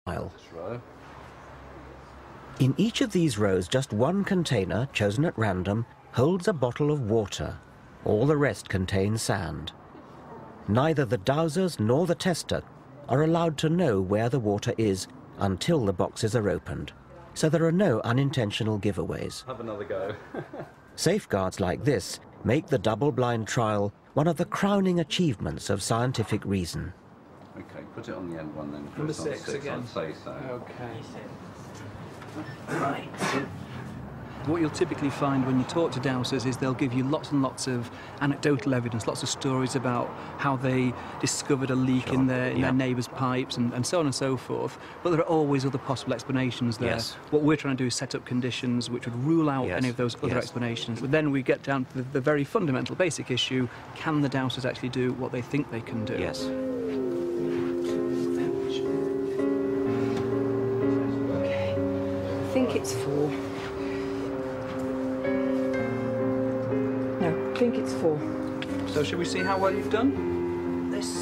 In each of these rows, just one container, chosen at random, holds a bottle of water. All the rest contain sand. Neither the dowsers nor the tester are allowed to know where the water is until the boxes are opened. So there are no unintentional giveaways. Have another go. Safeguards like this make the double-blind trial one of the crowning achievements of scientific reason. Okay, put it on the end one then. Number 6 again. I'd say so. Okay. Right. What you'll typically find when you talk to dowsers is they'll give you lots and lots of anecdotal evidence, lots of stories about how they discovered a leak in their neighbour's pipes and so on and so forth. But there are always other possible explanations there. Yes. What we're trying to do is set up conditions which would rule out any of those other explanations. But then we get down to the very fundamental, basic issue: can the dowsers actually do what they think they can do? Yes. Okay. I think it's 4. I think it's 4. So should we see how well you've done? This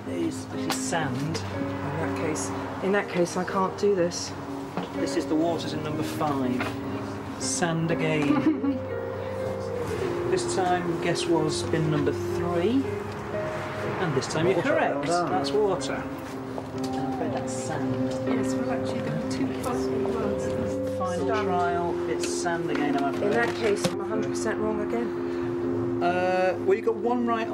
is sand. In that case, I can't do this. This is the waters in number 5. Sand again. This time, guess was bin number 3. And this time you're correct. That's water. I'm afraid that's sand. Yes, well actually there are 2 possible ones. Final trial, it's sand again, I'm afraid. In that case, I'm 100% wrong again. Well, you got 1 right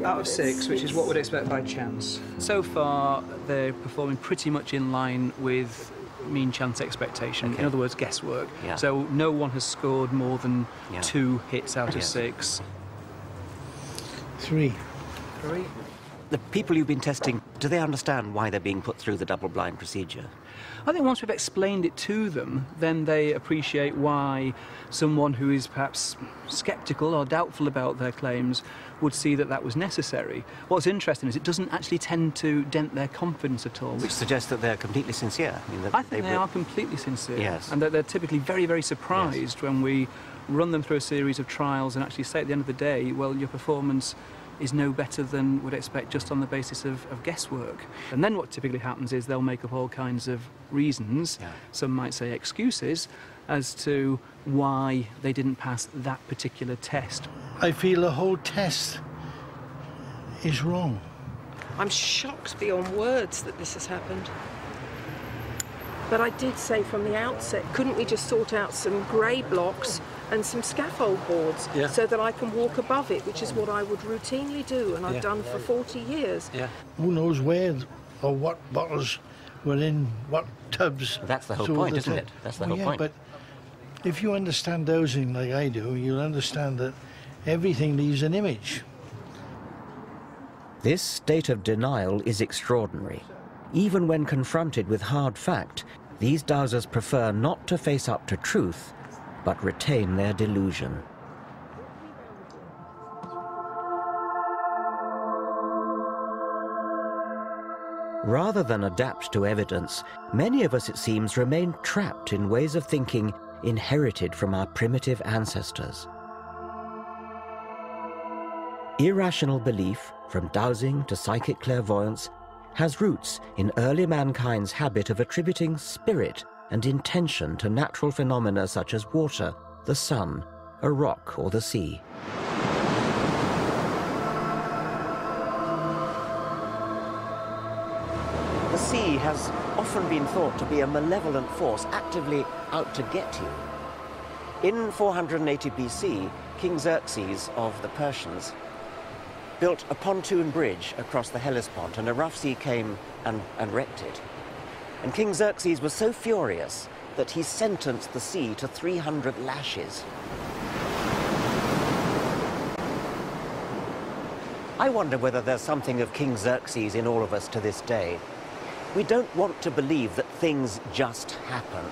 out of 6, which is what we'd expect by chance. So far, they're performing pretty much in line with mean chance expectation. In other words, guesswork. So no one has scored more than 2 hits out of 6. 3. 3. The people you've been testing, do they understand why they're being put through the double-blind procedure? I think once we've explained it to them, then they appreciate why someone who is perhaps sceptical or doubtful about their claims would see that that was necessary. What's interesting is it doesn't actually tend to dent their confidence at all. Which suggests that they're completely sincere. I think they are completely sincere. Yes. And that they're typically very, very surprised when we run them through a series of trials and actually say at the end of the day, well, your performance is no better than would expect just on the basis of guesswork. And then what typically happens is they'll make up all kinds of reasons, some might say excuses, as to why they didn't pass that particular test. I feel the whole test is wrong. I'm shocked beyond words that this has happened. But I did say from the outset, couldn't we just sort out some grey blocks and some scaffold boards so that I can walk above it, which is what I would routinely do and I've done for 40 years. Who knows where or what bottles were in what tubs. That's the whole point, isn't it? That's the whole point. But if you understand dowsing like I do, you'll understand that everything leaves an image. This state of denial is extraordinary. Even when confronted with hard fact, these dowsers prefer not to face up to truth, but retain their delusion. Rather than adapt to evidence, many of us, it seems, remain trapped in ways of thinking inherited from our primitive ancestors. Irrational belief, from dowsing to psychic clairvoyance, has roots in early mankind's habit of attributing spirit and intention to natural phenomena such as water, the sun, a rock, or the sea. The sea has often been thought to be a malevolent force actively out to get you. In 480 BC, King Xerxes of the Persians built a pontoon bridge across the Hellespont, and a rough sea came and wrecked it. And King Xerxes was so furious that he sentenced the sea to 300 lashes. I wonder whether there's something of King Xerxes in all of us to this day. We don't want to believe that things just happen.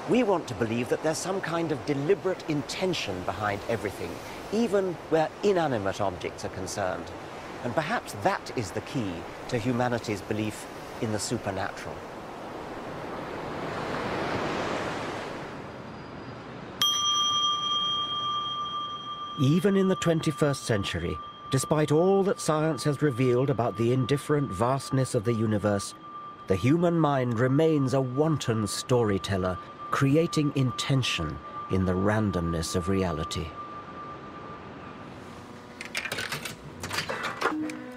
We want to believe that there's some kind of deliberate intention behind everything, even where inanimate objects are concerned. And perhaps that is the key to humanity's belief in the supernatural. Even in the 21st century, despite all that science has revealed about the indifferent vastness of the universe, the human mind remains a wanton storyteller, creating intention in the randomness of reality.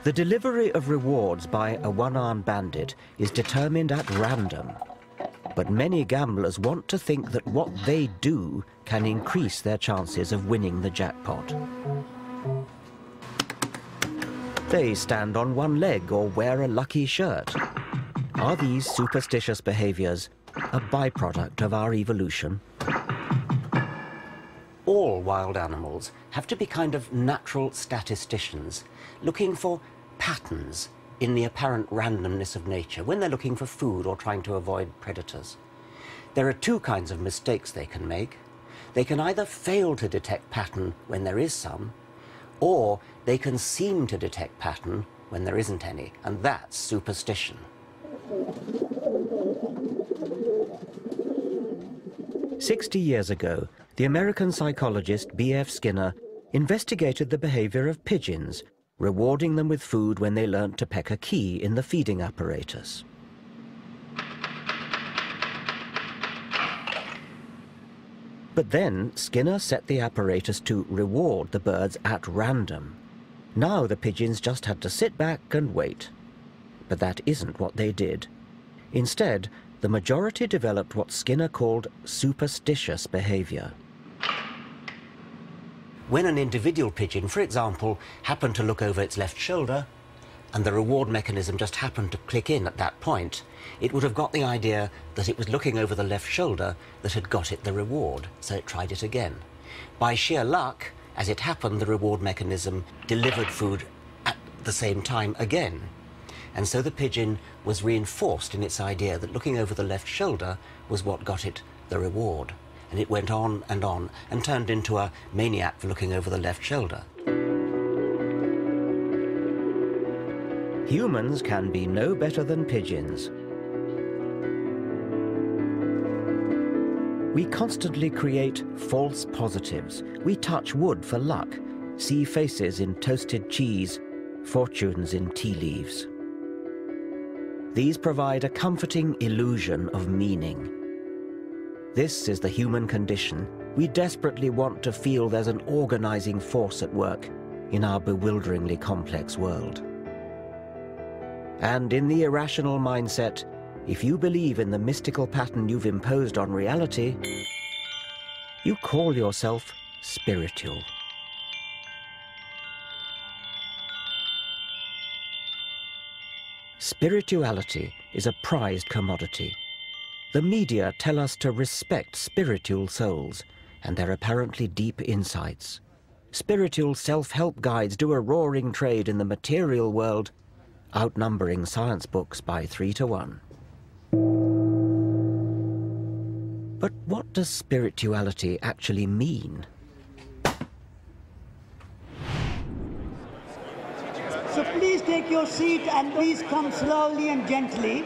The delivery of rewards by a one-armed bandit is determined at random, but many gamblers want to think that what they do can increase their chances of winning the jackpot. They stand on one leg or wear a lucky shirt. Are these superstitious behaviors a byproduct of our evolution? All wild animals have to be kind of natural statisticians, looking for patterns in the apparent randomness of nature when they're looking for food or trying to avoid predators. There are two kinds of mistakes they can make. They can either fail to detect pattern when there is some, or they can seem to detect pattern when there isn't any, and that's superstition. "60 years ago, the American psychologist B.F. Skinner investigated the behavior of pigeons, rewarding them with food when they learnt to peck a key in the feeding apparatus. But then Skinner set the apparatus to reward the birds at random. Now the pigeons just had to sit back and wait. But that isn't what they did. Instead, the majority developed what Skinner called superstitious behavior. When an individual pigeon, for example, happened to look over its left shoulder, and the reward mechanism just happened to click in at that point, it would have got the idea that it was looking over the left shoulder that had got it the reward, so it tried it again. By sheer luck, as it happened, the reward mechanism delivered food at the same time again. And so the pigeon was reinforced in its idea that looking over the left shoulder was what got it the reward. And it went on and turned into a maniac for looking over the left shoulder. Humans can be no better than pigeons. We constantly create false positives. We touch wood for luck, see faces in toasted cheese, fortunes in tea leaves. These provide a comforting illusion of meaning. This is the human condition. We desperately want to feel there's an organizing force at work in our bewilderingly complex world. And in the irrational mindset, if you believe in the mystical pattern you've imposed on reality, you call yourself spiritual. Spirituality is a prized commodity. The media tell us to respect spiritual souls and their apparently deep insights. Spiritual self-help guides do a roaring trade in the material world, outnumbering science books by 3 to 1. But what does spirituality actually mean? So please take your seat and please come slowly and gently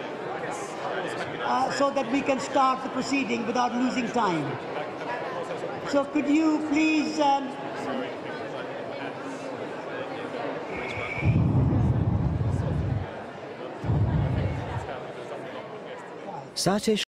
so that we can start the proceeding without losing time. So could you please... Satish